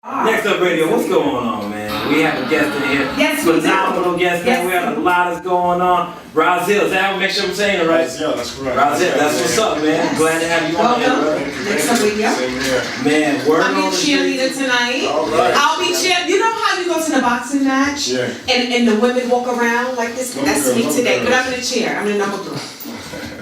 Next up, radio, what's going on, man? We have a guest in here. Yes, phenomenal guest. Yes, we have a lot that's going on. Raziel, is that make sure I'm saying it right? Raziel, that's correct. Raziel, that's what's up, man. Yes. Glad to have you on here, bro. Next up, radio. Same here. Man, word I'm on your the street. cheerleader tonight. All right. I'll be cheer. You know how you go to the boxing match? Yeah. And the women walk around like this? Number That's girls, me number today. girls. But I'm gonna cheer. I'm the number girl.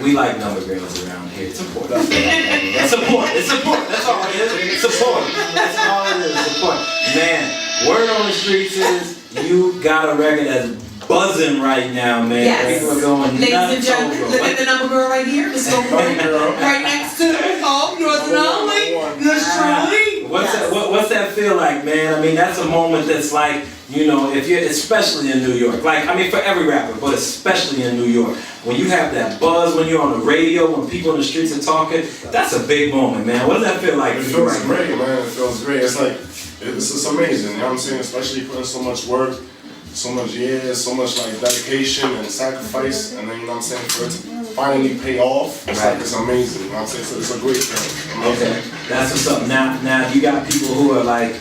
We like number girls around here. Support. That's support. It's support. That's all it is. Support. That's all it is. Support. Man, word on the streets is you got a record that's buzzing right now, man. Yes. People are going Ladies and nuts gentlemen, over look at the number girl right here. It's so right next to her. Oh, yours and only. Yours truly. What's that feel like, man? I mean, that's a moment that's like, you know, if you're, especially in New York, like, I mean, for every rapper, but especially in New York, when you have that buzz, when you're on the radio, when people in the streets are talking, that's a big moment, man. What does that feel like? It feels great, man. It feels great. It's like, it's amazing, you know what I'm saying? Especially putting so much work, so much years, so much like dedication and sacrifice, and then, you know what I'm saying, for it to finally pay off, it's like, it's amazing, you know what I'm saying? So it's a great thing. Okay, that's what's up. Now you got people who are like,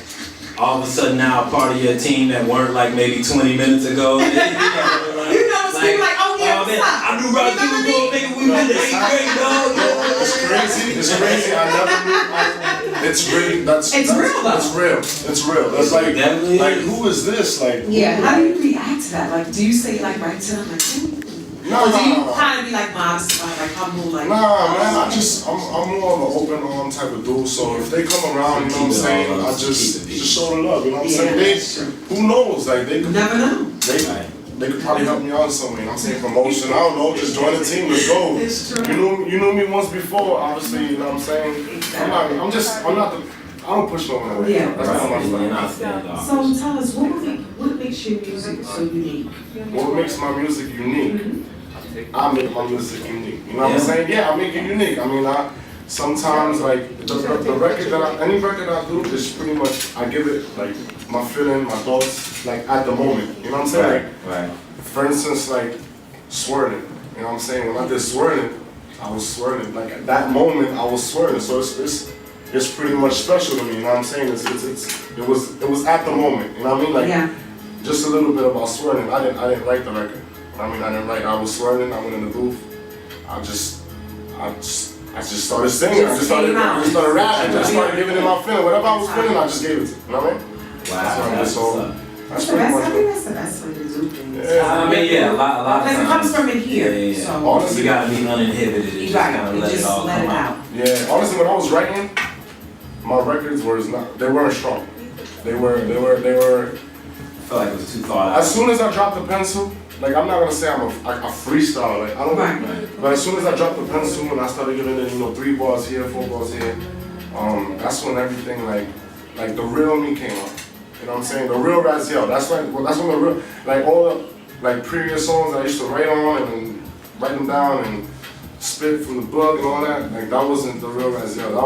all of a sudden now a part of your team that weren't like maybe 20 minutes ago. You know, people like, oh yeah, what's up? I knew Raziel Chamel, nigga, we went to 8th grade, dog. It's crazy. It's crazy. I never knew. It's really. It's real, though. It's real. It's real. It's like who is this? Like. Yeah. How do you react to that? Like, do you say like right to them like? No, or do you kind of be like modest, like humble, like? Nah, man. I'm more of an open arm type of dude. So if they come around, you know what I'm saying, I just show the love. You know what I'm saying? Who knows? Like they could never know. They could probably help me out somewhere. You know what I'm saying? Promotion. I don't know. Just join the team. Let's go. It's true. You knew me once before. Obviously, you know what I'm saying. I don't push no one away. Yeah. That's not my style. So tell us, what makes your music so unique? What makes my music unique? I make my music unique. You know what I'm saying? Yeah, I make it unique. I mean, sometimes like the record any record I do is pretty much I give it like my feeling, my thoughts, like at the moment. You know what I'm saying? Right. For instance, like Swirling. You know what I'm saying? When I did Swirling, I was swirling. Like at that moment, I was swirling. So it's pretty much special to me. You know what I'm saying? It was at the moment. You know what I mean? Like just a little bit about Swirling. I didn't write the record. I mean, I didn't write. I was swirling. I went in the booth. I just started singing. I just started rapping. I just started giving it my feeling. Whatever I was feeling, I just gave it to. You know what I mean? Wow. That's pretty much. I think that's the best way to do things. I mean, yeah, a lot of because it comes from in here. Yeah. So Honestly, you gotta be uninhibited. You just kind of let it all come out. Yeah, honestly, when I was writing, my records they weren't strong. They were. I feel like it was too thought out. As soon as I dropped the pencil, like I'm not gonna say I'm a freestyle. Like I don't. Right. But as soon as I dropped the pencil and I started giving it, 3 bars here, 4 bars here, that's when everything like the real me came out. You know what I'm saying? The real Raziel. That's when the real, like all the like previous songs I used to write on and then write them down and spit from the book and all that. Like that wasn't the real Raziel.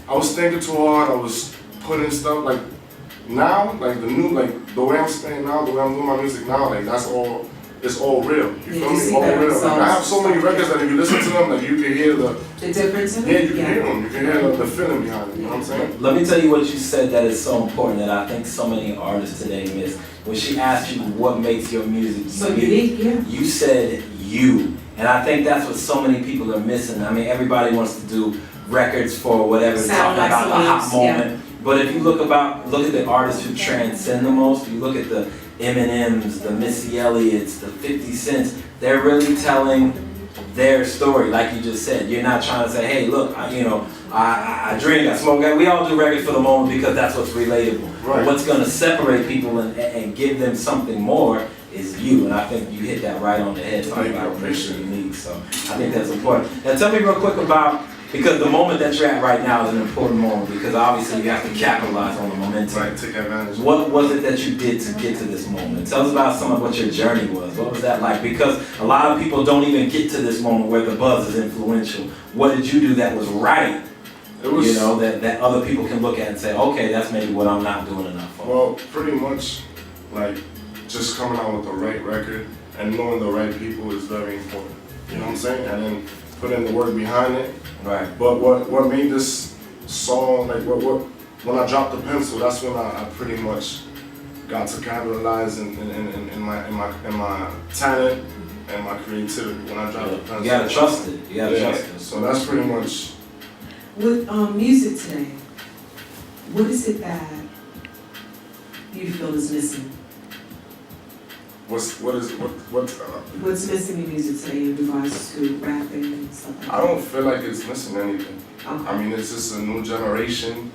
I was thinking too hard. I was putting stuff like now, like the way I'm spitting now, the way I'm doing my music now, like it's all real. You feel me? All real. Like, I have so many records that if you listen to them, like you can hear the difference in it. Yeah, you can hear them. You can hear the feeling behind it. You know what I'm saying? Let me tell you what you said that is so important that I think so many artists today miss. When she asked you what makes your music so unique, you said you. And I think that's what so many people are missing. I mean, everybody wants to do records for whatever, talking about the hot moment. But if you look at the artists who transcend the most, you look at the Eminems, the Missy Elliott's, the 50 Cents, they're really telling their story, like you just said. You're not trying to say, hey, look, I drink, I smoke, we all do records for the moment because that's what's relatable. Right. But what's gonna separate people and give them something more is you, and I think you hit that right on the head, talking about what makes you unique, so I think that's important. Now tell me real quick about, because the moment that you're at right now is an important moment, because obviously you have to capitalize on the momentum. Right, take advantage. What was it that you did to get to this moment? Tell us about some of what your journey was. What was that like? Because a lot of people don't even get to this moment where the buzz is influential. What did you do that was right? It was, that other people can look at and say, okay, that's maybe what I'm not doing enough for. Well, pretty much, like, just coming out with the right record and knowing the right people is very important. You know what I'm saying? And then putting the work behind it. Right. But what made this song, like what when I dropped the pencil, that's when I pretty much got to capitalize in my talent and my creativity. When I dropped the pencil, you gotta trust it. You gotta trust it. So that's pretty much. With music today, what is it that you feel is missing? What's missing in music today in regards to rapping and stuff like that? I don't feel like it's missing anything. Okay. I mean, it's just a new generation,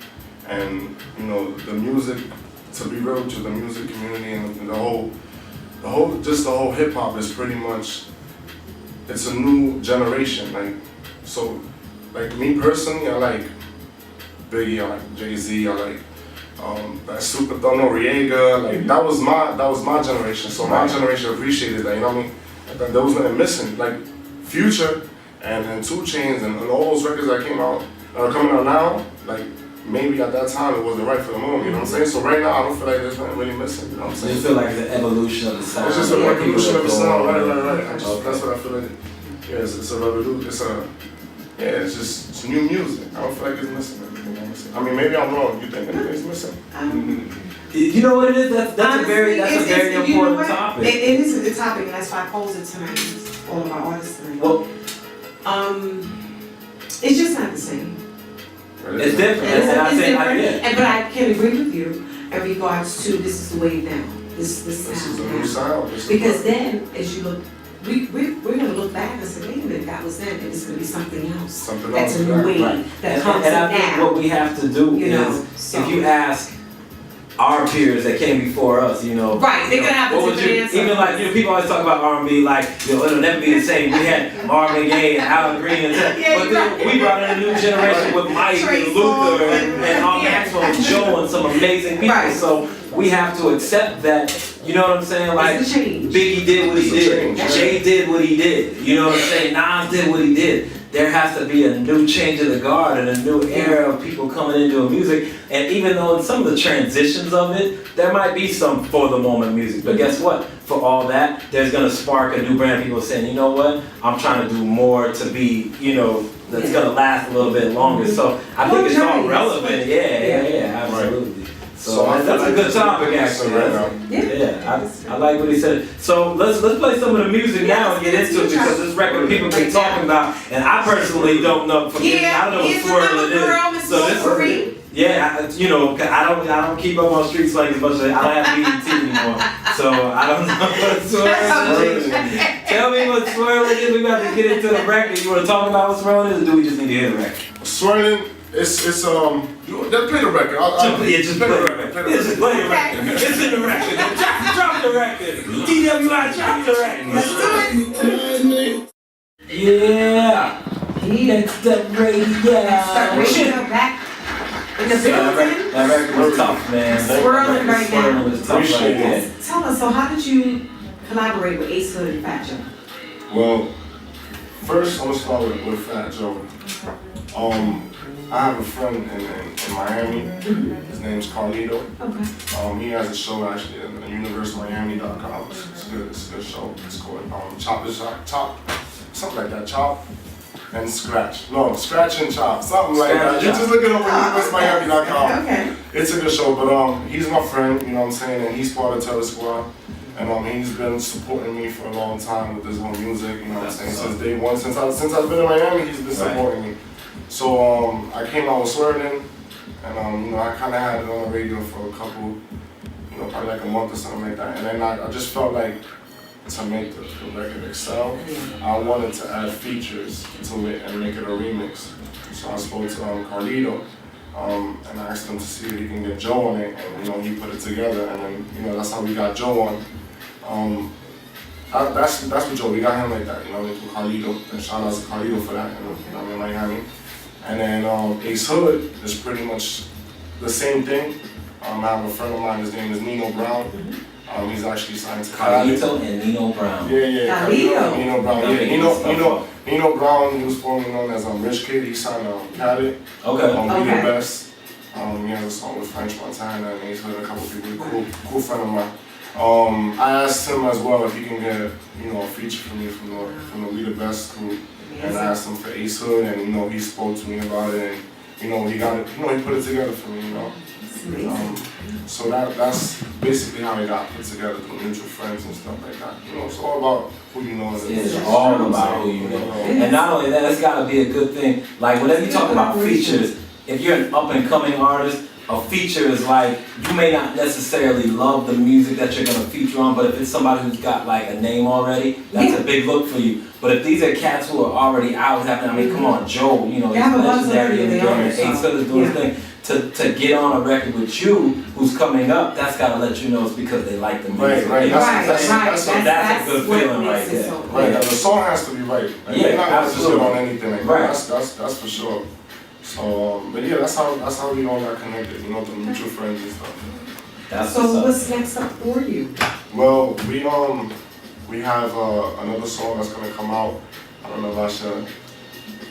and you know, the music. To be real with you, the music community and the whole hip hop is pretty much. It's a new generation, like so. Like me personally, I like Biggie, I like Jay-Z, I like that Super Noriega. Like that was my generation. So my generation appreciated that. You know what I mean? Like, there was nothing missing. Like Future and 2 Chainz and all those records that came out that are coming out now. Like maybe at that time it wasn't right for the moment. You know what I'm saying? So right now I don't feel like there's nothing really missing. You know what I'm saying? You feel like the evolution of the sound. It's just a revolution of the sound. Right. That's what I feel like. Yeah, it's a revolution. It's just new music. I don't feel like it's missing anything. I mean, maybe I'm wrong. You think anything's missing? You know what it is? That's honestly, a very important topic. It is a topic, and that's why I posed it tonight. All of our artists tonight. Well, it's just not the same. It's different. It's different. But I can agree with you in regards to this is the wave now. This is a new sound. Because then, as you look. We're going to look back and say, wait a minute, that was then, and it's going to be something else. That's a new wave that comes in now. And I think what we have to do is, if you ask our peers that came before us, you know. Right, they're going to have a different answer. Even like, you know, people always talk about R&B, like, you know, it'll never be the same. We had Marvin Gaye and Al Green and stuff. But then we brought in a new generation with Mike and Luther and Maxwell and Joe and some amazing people. So we have to accept that. You know what I'm saying? Like, Biggie did what he did. Jay did what he did. You know what I'm saying? Nas did what he did. There has to be a new change of the guard and a new era of people coming into music. And even though in some of the transitions of it, there might be some for the moment music. But guess what? For all that, there's going to spark a new brand of people saying, you know what? I'm trying to do more to be, you know, that's going to last a little bit longer. So I think it's all relevant. Yeah, absolutely. So that's a good topic, actually. I like what he said. So let's play some of the music now and get into it, because this record people been talking about, and I personally don't know. I don't know what swirl it is. So this is, you know, I don't keep up on street slang as much as I don't have BET anymore, so I don't know what swirl is. Tell me what swirl it is. We got to get into the record. You want to talk about what swirl is, or do we just need to hear the record? Swirling. It's just play the record. Just play the record. Just play the record. It's in the record. Drop the record. DWI, drop the record. Let's do it. Yeah. Next up radio. Back in the building. That record was tough, man. Swirling right now. Was tough like that. Tell us, so how did you collaborate with Ace Hood and Fat Joe? Well, first I'm gonna start with Fat Joe. I have a friend in Miami. His name's Carlito. Okay. He has a show actually at universemiami.com. It's a good show. It's called Chop, something like that. Chop and Scratch. No, Scratch and Chop, something like that. You just look it up on universemiami.com. Okay. It's a good show, but he's my friend. You know what I'm saying, and he's part of Teller Squad. And he's been supporting me for a long time with this whole music. You know what I'm saying, since day one. Since I've been in Miami, he's been supporting me. So I came out with Swerving, and you know, I kind of had it on the radio for a couple, you know, probably like a month or something like that. And then I just felt like to make the record excel, I wanted to add features to it and make it a remix. So I spoke to Carlito, and I asked him to see if he can get Joe on it, and you know, he put it together, and then you know, that's how we got Joe on. That's what Joe, we got him like that, you know, with Carlito, and shout out to Carlito for that, you know, in Miami. And then Ace Hood is pretty much the same thing. I have a friend of mine, his name is Nino Brown. He's actually signed to Carlito and Nino Brown. Yeah. Nino Brown. Nino Brown, he was formerly known as Rich Kid. He signed Khaled. Okay. We the best. He has a song with French Montana and Ace Hood, a couple people. Cool friend of mine. I asked him as well if he can get, you know, a feature from me from the We the Best crew. And I asked him for Ace Hood, and you know, he spoke to me about it, and you know, he got it, you know, he put it together for me, you know. So that's basically how it got put together through mutual friends and stuff like that. You know, it's all about who you know. It's all about who you know. And not only that, it's gotta be a good thing. Like whenever you talk about features, if you're an up and coming artist, a feature is like, you may not necessarily love the music that you're gonna feature on, but if it's somebody who's got like a name already, that's a big look for you. But if these are cats who are already out happening, I mean, come on, Joe, you know, he's legendary in the game, Ace Hood is doing his thing. To get on a record with you, who's coming up, that's gotta let you know it's because they like the music. Right. That's a good feeling right there. Right, the song has to be right. Like, yeah, you're not absolutely. on anything like right. That's for sure. So, but yeah, that's how we all got connected. You know, the mutual friends and stuff. So what's next up for you? Well, we have another song that's gonna come out. I don't know if I should.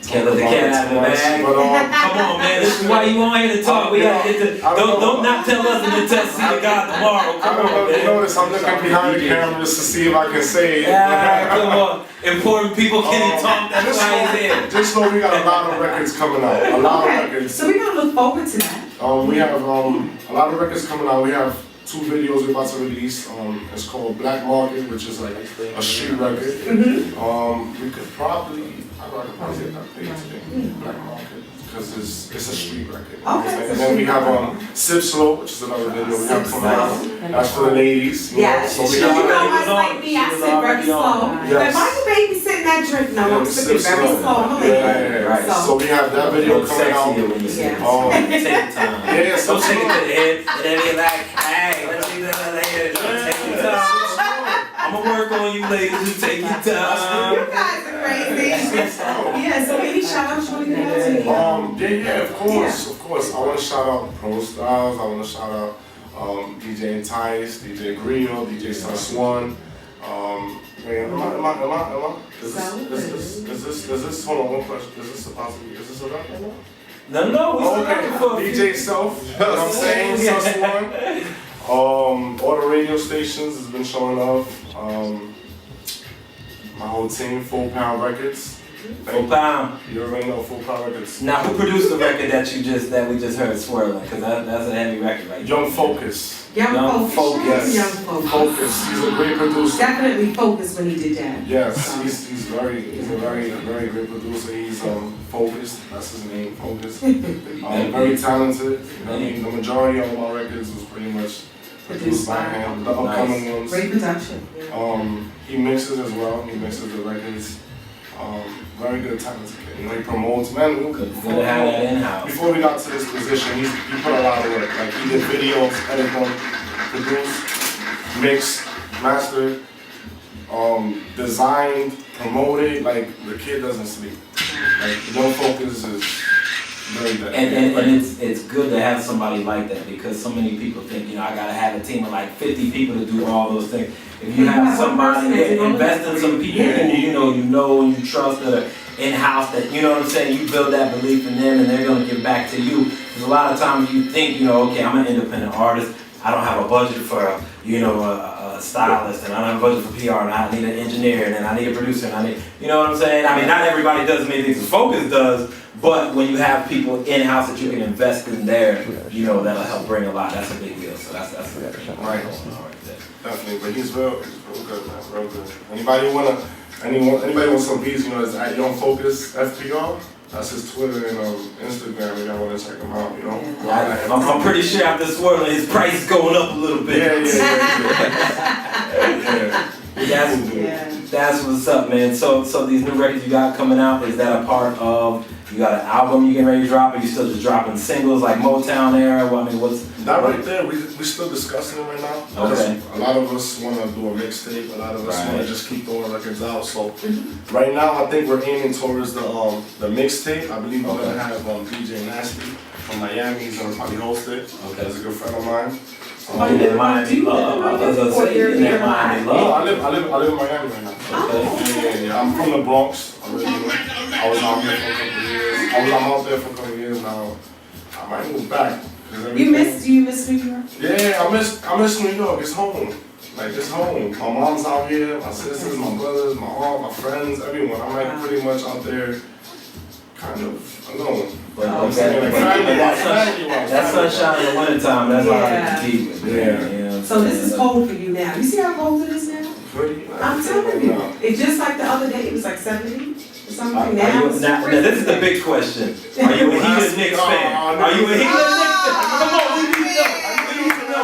Can't let the cat out of the bag. But, come on, man. This is why you on here to talk. We gotta get to. Don't not tell us and then tell see the God tomorrow. Come on, man. You notice I'm looking behind the cameras to see if I can say it. Yeah, come on. Important people can't talk. That's why he's here. Just know we got a lot of records coming out. A lot of records. So we're gonna look forward to that. We have a lot of records coming out. We have 2 videos we're about to release. It's called Black Market, which is like a street record. We could probably, I could probably get that page today. Black Market, because it's a street record. Okay. And then we have Sip Slow, which is another video we have coming out. That's for the ladies. Yes. So we You know, have, I like me, I sip very slow. But my baby sitting that drink, no, I'm sipping very slow. I'm a lady. Right. So we have that video coming out. Take your time. Yeah, so don't take it to the head and then be like, hey, let's see the head. Take your time. I'm gonna work on you ladies. Just take your time. You guys are crazy. Yeah, so any shout outs you want to give out to me? Yeah, of course. I want to shout out Pro Styles. I want to shout out DJ Entice, DJ Grill, DJ Sus One. Man, am I? Is this? Hold on, one question. Is this supposed to be? Is this a rap or not? No. Okay. DJ Self. You know what I'm saying? Sus One. All the radio stations has been showing love. My whole team, Full Pound Records. Full Pound. You already know Full Pound Records. Now, who produced the record that we just heard, Swirling? Because that's a heavy record, right? Young Focus. Young Focus. Yes. Focus. He's a great producer. Definitely Focus when he did that. Yes, he's a very great producer. He's focused. That's his name, Focus. Very talented. I mean, the majority of my records was pretty much produced by him. The upcoming ones. Great production. He mixes as well. He mixes the records. Very good talented kid. You know, he promotes. Man, before we got to this position, he put a lot of work. Like he did videos, everything, produced, mixed, mastered, designed, promoted. Like the kid doesn't sleep. Like Young Focus is very good. And it's good to have somebody like that, because so many people think, I gotta have a team of like 50 people to do all those things. If you have somebody, invest in some people who you know and you trust that are in-house, that you know what I'm saying, you build that belief in them and they're gonna give back to you. Because a lot of times you think, okay, I'm an independent artist, I don't have a budget for a stylist, and I don't have a budget for PR, and I need an engineer, and then I need a producer, and I need, you know what I'm saying? I mean, not everybody does as many things as Focus does, but when you have people in-house that you can invest in there, that'll help bring a lot. That's a big deal. So that's right. Definitely, but he's real good, man, real good. Anybody want some beats, it's at Young Focus FPR. That's his Twitter and Instagram, if y'all want to check him out, Yeah, I'm pretty sure after Swirling, his price is going up a little bit. That's what's up, man. So these new records you got coming out, is that a part of, you got an album you getting ready to drop, or you still just dropping singles like Motown era? Well, I mean, what's... That right there, we still discussing it right now. Okay. A lot of us want to do a mixtape, a lot of us want to just keep throwing records out. So right now, I think we're aiming towards the mixtape. I believe we're going to have DJ Nasty from Miami. He's going to probably host it. Okay. He's a good friend of mine. I live in Miami right now. Okay. Yeah. I'm from the Bronx. I was out there for a couple of years now. I might move back. You miss New York? Yeah, I miss New York. It's home. Like, it's home. My mom's out here, my sisters, my brothers, my aunt, my friends, everyone. I'm like pretty much out there kind of alone. But I'm saying, like, that sunshine in the wintertime, that's hard to compete with. Yeah. You know what I'm So this saying? is cold for you now. You see how cold it is now? I'm telling you. It's just like the other day, it was like 70 or something. Now it's this is the big question. Are you a Heat Knicks fan? Are you a Heat Knicks fan? Come on, we need to know. We need to know.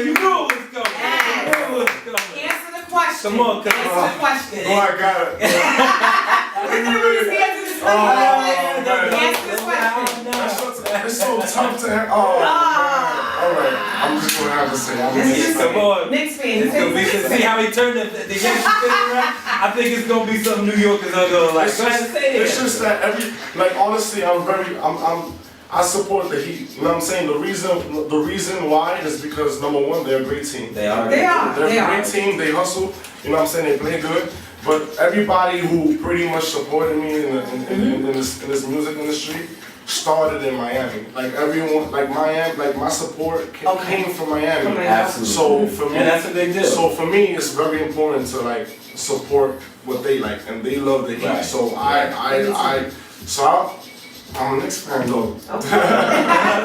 You know what's coming. You know what's coming. Answer the question. Come on, Answer the question. Oh, I got it. Answer this question. It's so tough to have. Oh, man. All right. I'm just going to have to say, I'm This is Come on. Knicks fan. It's gonna be, see how he turned the Yankees thing around? I think it's gonna be some New Yorkers are gonna like, it's just that like honestly, I support the Heat. You know what I'm saying? The reason why is because number one, they're a great team. They are. They're a great team. They hustle. You know what I'm saying? They play good. But everybody who pretty much supported me in this music industry started in Miami. Like everyone, like Miami, like my support came from Miami. Absolutely. So for me, and that's a big deal. So for me, it's very important to like support what they like, and they love the Heat. Right. So I'm a Knicks fan though. Okay.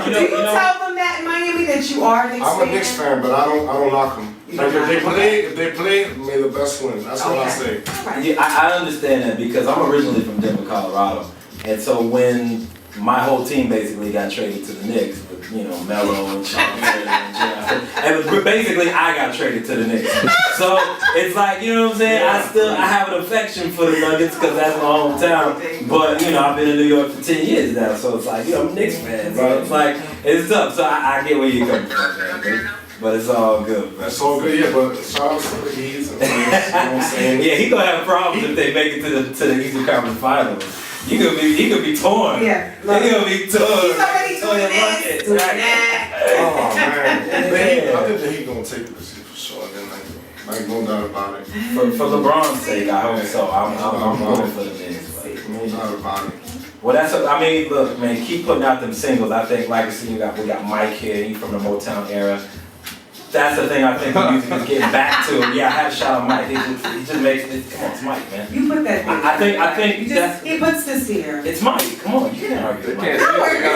Do you tell them that in Miami that you are a Knicks fan? I'm a Knicks fan, but I don't knock them. Like if they play, may the best win. That's what I say. Right. Yeah, I understand that because I'm originally from Denver, Colorado, and so when my whole team basically got traded to the Knicks with, you know, Melo and Chamel and basically I got traded to the Knicks. So it's like, you know what I'm saying? I have an affection for the Nuggets because that's my hometown. But, you know, I've been in New York for 10 years now, so it's like, you know, I'm a Knicks fan, bro. It's like, it's tough. So I get where you're coming from, man. But it's all good, man. It's all good, yeah, but shout out to the Heat. You know what I'm saying? Yeah, he gonna have problems if they make it to the Eastern Conference Finals. He could be torn. Yeah. He gonna be torn. He's already doing this, doing that. Oh man, I think the Heat gonna take it this year for sure. Then like no doubt about it. For LeBron's sake, I hope so. I'm hoping for the Knicks. No doubt about it. Well, I mean, look, man, keep putting out them singles. I think, like I said, we got Mike here. He's from the Motown era. That's the thing I think the music is getting back to. Yeah, I had to shout out Mike. He just makes it. Come on, it's Mike, man. You put that. I think he puts this here. It's Mike. Come on, you can't argue with Mike. There's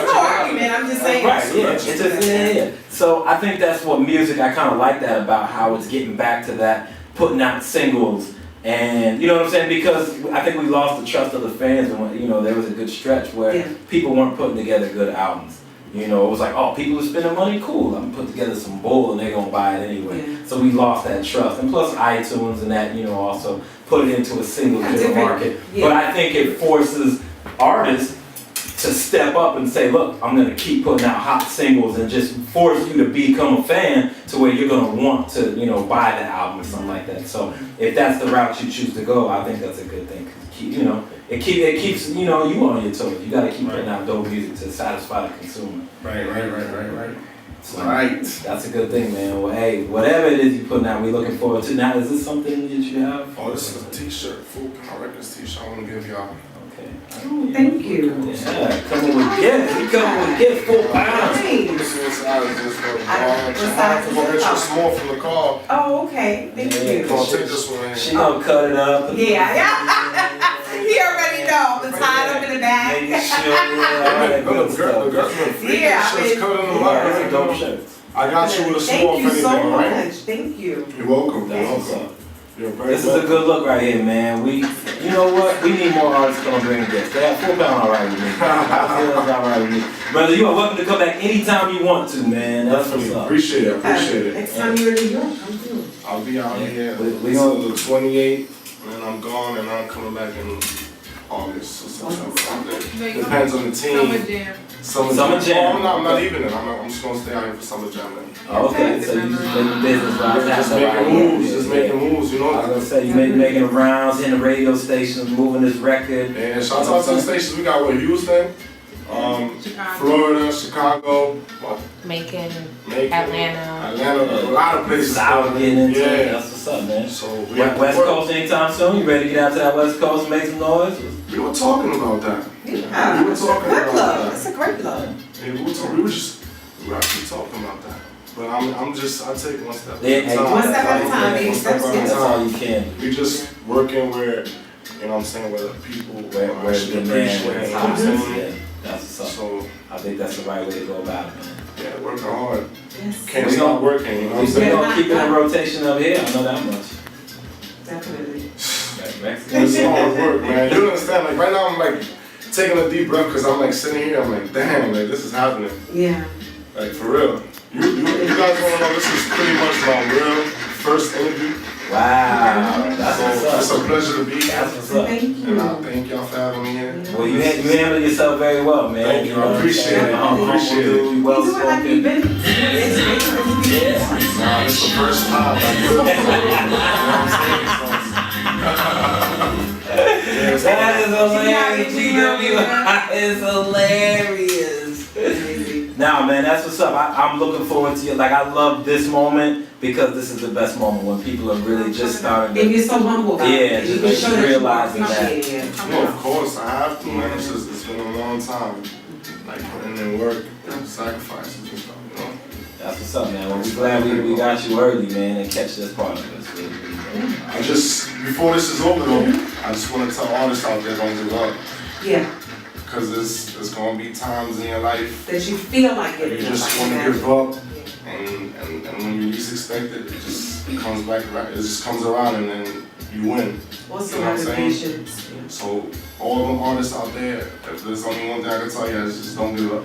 no argument. I'm just saying. Right, yeah. It's just, yeah. So I think that's what music. I kind of like that about how it's getting back to that, putting out singles. And you know what I'm saying? Because I think we lost the trust of the fans, and you know there was a good stretch where people weren't putting together good albums. You know, it was like, oh, people are spending money, cool. I'm gonna put together some bull and they're gonna buy it anyway. Yeah. So we lost that trust, and plus iTunes and that, you know, also put it into a single different market. Yeah. But I think it forces artists to step up and say, look, I'm gonna keep putting out hot singles and just force you to become a fan to where you're gonna want to, you know, buy the album or something like that. So if that's the route you choose to go, I think that's a good thing. You know, it keeps you know you on your toes. You gotta keep putting out dope music to satisfy the consumer. Right. So that's a good thing, man. Well, hey, whatever it is you're putting out, we're looking forward to. Now, is this something that you have? Oh, this is a T-shirt, Full Power Records T-shirt. I want to give y'all. Okay. Oh, thank you. Yeah, coming with gifts. We coming with gifts, Full Power. This is it's more from the car. Oh, okay. Thank you. Gonna take this one. She gonna cut it up. Yeah. He already know. The tie up in the back. Making sure, yeah, the girls been free. Shirts cut in the line. Dope shirts. I got you with a small Thank you anything, so much. right? Thank you. You're welcome. This is a good look right here, man. You know what? We need more artists to come bring gifts. They have Full Power all right with me. All right with me. Brother, you are welcome to come back anytime you want to, man. That's what's up. Appreciate it. Next time you're in New York, come through. I'll be out here. We on the 28th, and I'm gone, and I'm coming back in August or September. Depends on the team. Summer Jam. Oh, no, I'm not leaving it. I'm just gonna stay out here for Summer Jam. Okay, so you just making business right now. Just making moves, you know. I was gonna say, you making rounds in the radio stations, moving this record. And shout out to the stations. We got Houston, Florida, Chicago, Macon, Atlanta, a lot of places. Getting into it. That's what's up, man. So West Coast anytime soon? You ready to get out to that West Coast and make some noise? We were talking about that. Yeah. We were talking about that. It's a great love. Yeah, we were actually talking about that. But I take one step at a time. One step at a time, baby. That's all you can. We just working where You know what I'm saying? Where the people where the actually man, appreciate where it. it's You know what I'm hot. saying? Yeah, that's what's up. So, I think that's the right way to go about it, man. yeah, working hard. Yes. Can't stop working, you know what I'm We're saying? gonna keep it in rotation over here, I know that much. Definitely. It's hard work, man. You understand? Like right now, I'm like taking a deep breath because I'm like sitting here. I'm like, damn, like this is happening. Yeah. Like for real. You guys want to know? This is pretty much my real first interview. Wow, that's what's up. It's a pleasure to be here. That's what's up. Thank you. And I thank y'all for having me here. Well, you handle yourself very well, man. Thank you. I appreciate it. Humble dude, well You do it like spoken. you've been. It's Nah, this is the first time. Like, you know what I'm saying? That is hilarious. GW is hilarious. Nah, man, that's what's up. I'm looking forward to it. Like, I love this moment because this is the best moment when people are really just starting to. And you're so humble about Yeah, it. just You can like show that you realizing are that. comfortable. Well, of course, I have to, man. It's been a long time. Like putting in work, sacrifices and stuff, you know? That's what's up, man. Well, we're glad we got you early, man, and catch this part of us. I just, before this is over though, I just want to tell artists out there, don't give up. Yeah, Because there's going to be times in your life that you feel like that it. you just want to give up. And when you least expect it, it just comes back around. It just comes around and then you win. Also, You know what I'm saying? patience. So all the artists out there, if there's only one thing I can tell you, is just don't give up.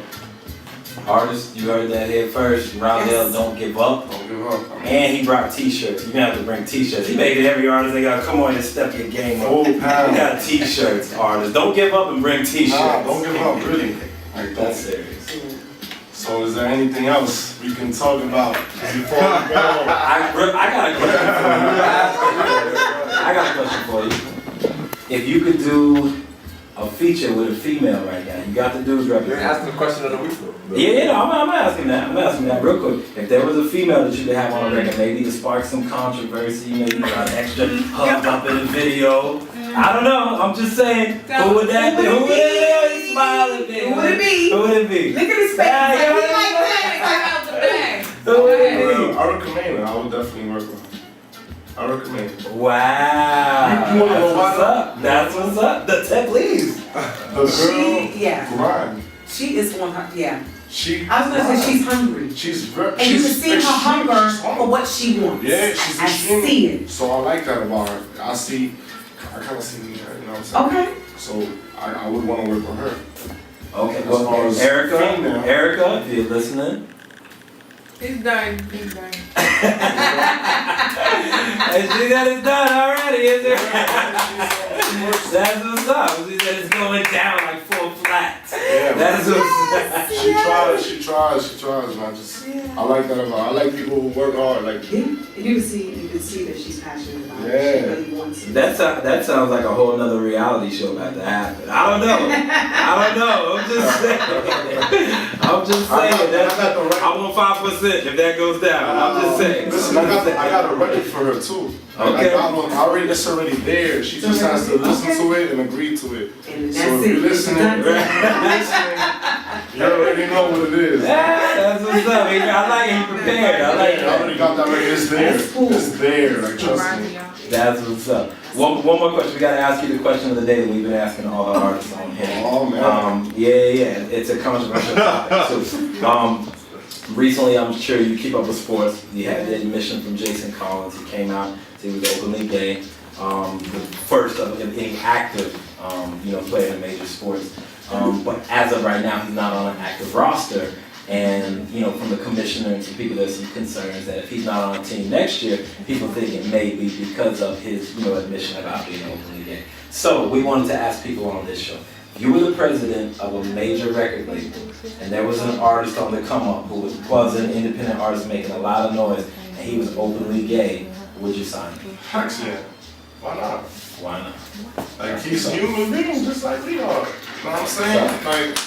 Artists, you heard that here first. Raziel, Yes. don't give up. Don't give up. I mean, And he brought t-shirts. You're gonna have to bring t-shirts. He made it every artist. They gotta come on and step your game up. full We pound. got t-shirts, artists. Don't give up and bring t-shirts. Nah, don't give up, really. Like, That's don't. serious. So is there anything else we can talk about before we go? I got a question for you. I got a question for you. If you could do a feature with a female right now, you got the dudes You're representing. asking the question of the week though. Yeah, I'm asking that. I'm asking that real quick. If there was a female that you could have on a record, maybe to spark some controversy, maybe got extra hugged up in the video. I don't know. I'm just saying. Who would that be? Who would it be? He's smiling. Who would it be? Who would it be? Look at his face. Yeah, Like, yeah, we yeah. like that. Who would it be? I recommend it. I would definitely work with her. I recommend it. Wow. You wanna know That's what's why? up. That's what's up. The tech, please. The girl, She, yeah, grind. she is on her, yeah. She. I was gonna say she's hungry. She's very. And you can see her hunger she's for what she wants. Yeah, she's I extremely. see it. So I like that about her. I kind of see me in her. You know what I'm saying? Okay. So I would want to work with her. Okay, As far well, as Erica, female. Erica, if you're listening. He's done. He's done. And she said it's done already, is it? That's what's up. She said it's going down like 4 flats. Yeah, That's what's She tries, man. I like that about her. I like people who work hard. Like, Yeah, and you can see that she's passionate about it. She Yeah. really wants it. that sounds like a whole nother reality show about to happen. I don't know. I'm just saying. I want 5% if that goes down. I'm just saying. Listen, I got a record for her too. Okay. It's already there. She just has to listen to it and agree to it. And So that's if it. you're listening, you already know what it is. Yeah, that's what's up. I like it. He prepared. I like I already it. got that record. It's there. That's cool. It's there. Like, trust me. Raziel. That's what's up. One more question. We gotta ask you the question of the day that we've been asking all the artists on here. Oh man. Yeah. It's a controversial topic too. Recently, I'm sure you keep up with sports. You had the admission from Jason Collins. He came out, so he was openly gay. The first of any active, player in major sports. But as of right now, he's not on an active roster. And, from the commissioner and some people, there's some concerns that if he's not on a team next year, people think it may be because of his, admission about being openly gay. So we wanted to ask people on this show, if you were the president of a major record label, and there was an artist on the come up who was an independent artist making a lot of noise, and he was openly gay, would you sign him? Heck yeah. Why not? Why not? Like, he's a human being just like we are. You know what I'm saying? Like,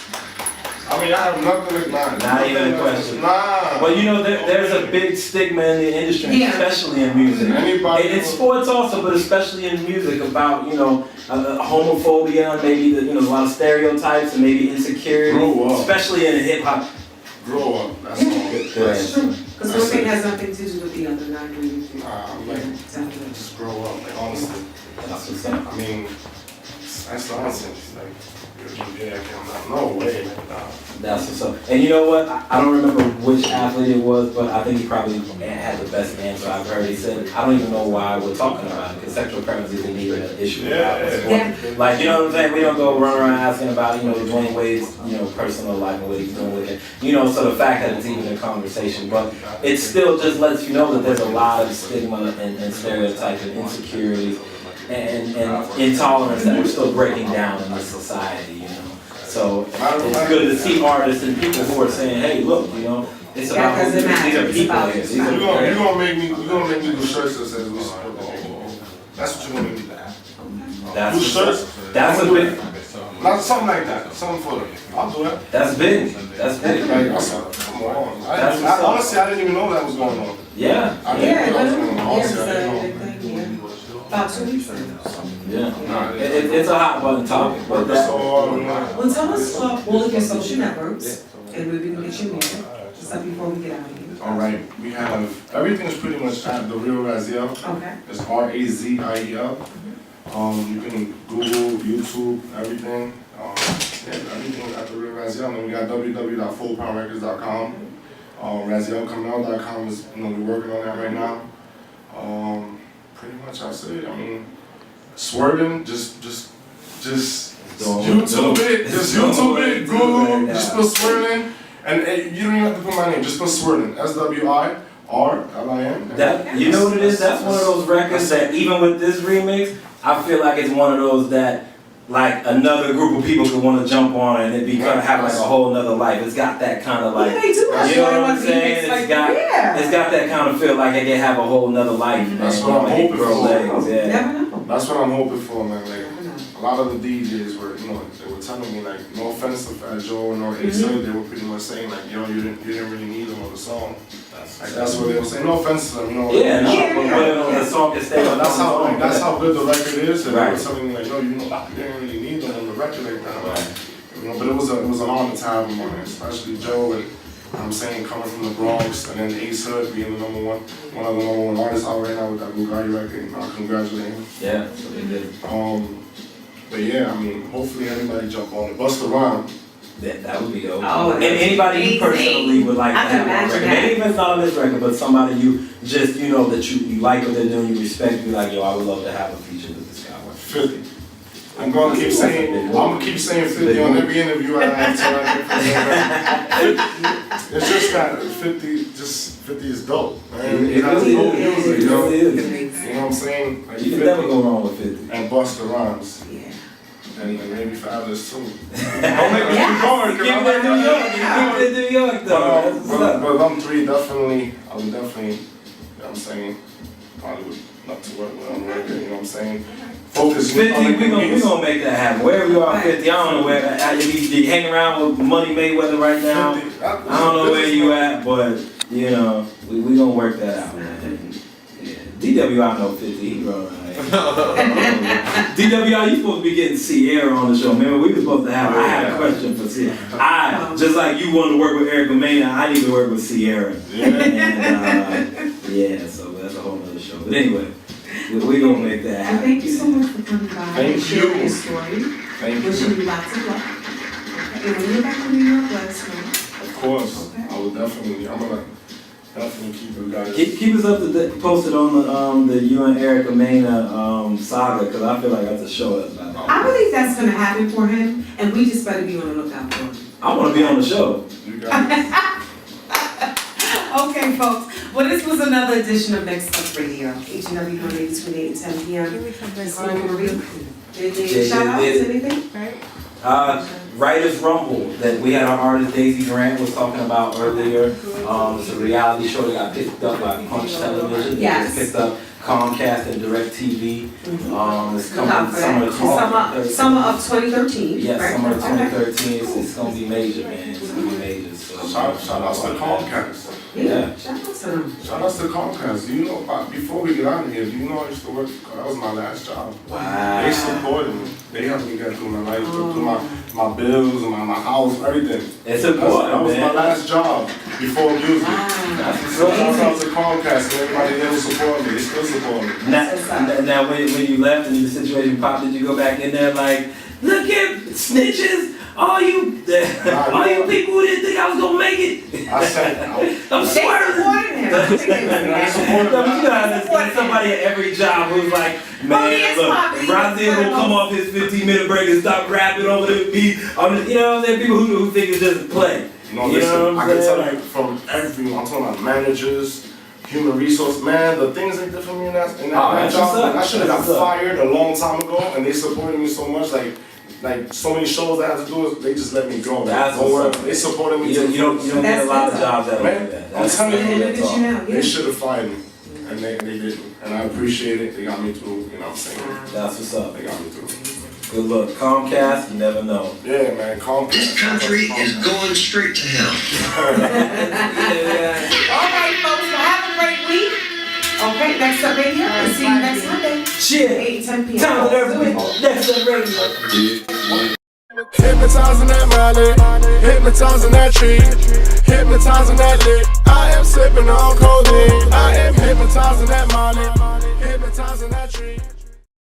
I have nothing to Not even a question. Nah. Well, there's a big stigma in the industry, Yeah. especially in music. Anybody In sports also, but especially in music, about homophobia, and maybe a lot of stereotypes and maybe insecurity, Grow up. especially in hip hop. Grow up. That's all. Good That's true. answer. Because one thing has nothing to do with the other, and I agree with you. Nah, I'm like, Definitely. just grow up. Like, honestly. That's what's up. I mean, that's nonsense. Like, yeah, no way, man. Nah. That's what's up. And you know what? I don't remember which athlete it was, but I think he probably had the best answer I've heard. He said, I don't even know why we're talking about it, because sexual preference isn't even an issue. Yeah. Like, you know what I'm saying? We don't go run around asking about, you know, Dwayne Wade's, you know, personal life and what he's doing with it. You know, so the fact that it's even a conversation, but it still just lets you know that there's a lot of stigma and stereotypes and insecurities and intolerance that we're still breaking down in this society, you know. So it's good to see artists and people who are saying, hey, look, you know, it's about these are people here. You're gonna make me do shirts that says we support the people. That's what you're gonna make me do. Do shirts. That's a big. Not something like that. Something for them. I'll do that. That's big. That's big. Like, come on. Honestly, I didn't even know that was going on. Yeah. I didn't know that was going on. Honestly, I didn't know. About 2 weeks ago. Yeah. It's a hot button topic, but that's Well, tell us all of your social networks, and we can get you music. So before we get out of here. All right, we have everything's pretty much at The Real Raziel. Okay. It's Raziel. You can Google, YouTube, everything. Everything at The Real Raziel. And then we got www.fullpoundrecords.com. RazielChamel.com is, you know, we're working on that right now. Pretty much I say, I mean, swerving, just YouTube it, Google, just put swerving, and you don't even have to put my name, just put swerving, SWIRLIN. that. You know what it is? That's one of those records that even with this remix, I feel like it's one of those that like another group of people could want to jump on and it be kind of have like a whole nother life. It's got that kind of like, Yeah, they do. you know what I'm saying? It's got that kind of feel like it can have a whole nother life. That's what I'm hoping for. Yeah. Never know. That's what I'm hoping for, man. Like, a lot of the DJs were, you know, they were telling me like, no offense to Fat Joe nor Ace, they were pretty much saying like, yo, you didn't really need them on the song. Like that's what they were saying. No offense to them, you know. Yeah, no, the song can stay on. That's how good the record is. And right. They were telling me like, no, you didn't really need them on the record like that. Right. You know, but it was an honor to have them on it, especially Joe and I'm saying coming from the Bronx and then Ace Hood being the one of the number one artists out right now with that Bugatti record. I congratulate him. Yeah, so they did. But yeah, I mean, hopefully everybody jump on it. Bust a rhyme. That would be dope. Oh, and anybody you personally would like to have on record. Maybe even it's not on this record, but somebody you just, you know, that you like what they're doing, you respect, be like, yo, I would love to have a feature with this guy. 50. I'm gonna keep saying 50 on every interview I have till It's just that 50 is dope. Man. It really is. You know what I'm saying? Like You can never go wrong with 50. And bust the rhymes. Yeah. And maybe for others too. Don't make me keep Keep going. it in New York. Keep it in New York, though. But them three definitely, I would definitely, you know what I'm saying, probably would love to work with on the record, you know what I'm saying? Focus 50, we gonna make that happen. Wherever you are, 50, I don't know where, you hang around with Money Mayweather right now. 50, I don't know where you at, but, you know, we gonna work that out, man. Yeah. DWI know 50, he growing around here. DWI, you supposed to be getting Sierra on the show, man. We were supposed to have, I had a question for Sierra. Just like you wanted to work with Erica Mena, I need to work with Sierra. Yeah. And, yeah, so that's a whole nother show. But anyway, we gonna make that happen. Thank you so much for coming by and sharing your story. Thank you. Wishing you lots of luck. And when you're back in New York, let us know. Of course, I will definitely, I'm gonna definitely keep you guys. Keep us up to posted on the you and Erica Mena saga, because I feel like that's a show that's about that. I believe that's going to happen for him, and we just better be on the lookout for him. I want to be on the show. You guys. Okay, folks. Well, this was another edition of Next Up Radio. Each and every Monday between 8 and 10 p.m. Shout out to anything? Writers Rumble that we had our artist Daisy Durant was talking about earlier. It's a reality show that got picked up by Punch Television. Yes. It's picked up Comcast and DirecTV. It's Look out coming for that. Summer of 2013. Yes, right? summer of 2013. It's gonna be major, man. It's gonna be major. So, Shout out to Comcast. Yeah. Shout out to them. Shout out to Comcast. You know, before we get out of here, you know I used to work, that was my last job. Wow. They supported me. They helped me get through my life, through my bills, my house, everything. It's important, That was man. my last job before music. That's what's So up. shout out to Comcast and everybody there who support me. They still support me. Now when you left and the situation popped, did you go back in there like, look here, snitches, all you people who didn't think I was gonna make it? I said, I'm swearing. They supported him. I think they No, but you gotta understand, somebody at every job who's like, man, yes, look, Poppy, if Raziel will come off his 15-minute break and stop rapping over the beat, you know what I'm saying? People who think it's just a play. no, You know listen, what I I'm can tell saying? you from everyone. I'm talking about managers, human resource, man, the things they did for me in that that's job, what's up. I should have got That's what's up. fired a long time ago, and they supported me so much, like so many shows I had to do, they just let me go. That's Don't worry, what's up. they supported me. You don't get a lot of jobs that Man, like that. I'm telling you, Look at you now. They should have fired me, and they didn't, and I appreciate it. They got me through, you know what I'm saying? That's what's up. They got me through. Good luck. Comcast, you never know. Yeah, man, calm. This country is going straight to hell. All right, folks, well, have a great week. Okay, next up radio. We'll see you next Monday. Shit. 8 to 10 p.m. Time for everything. Next up radio. Hypnotizing that Molly, hypnotizing that tree, hypnotizing that lick. I am sipping on codeine. I am hypnotizing that Molly, hypnotizing that tree.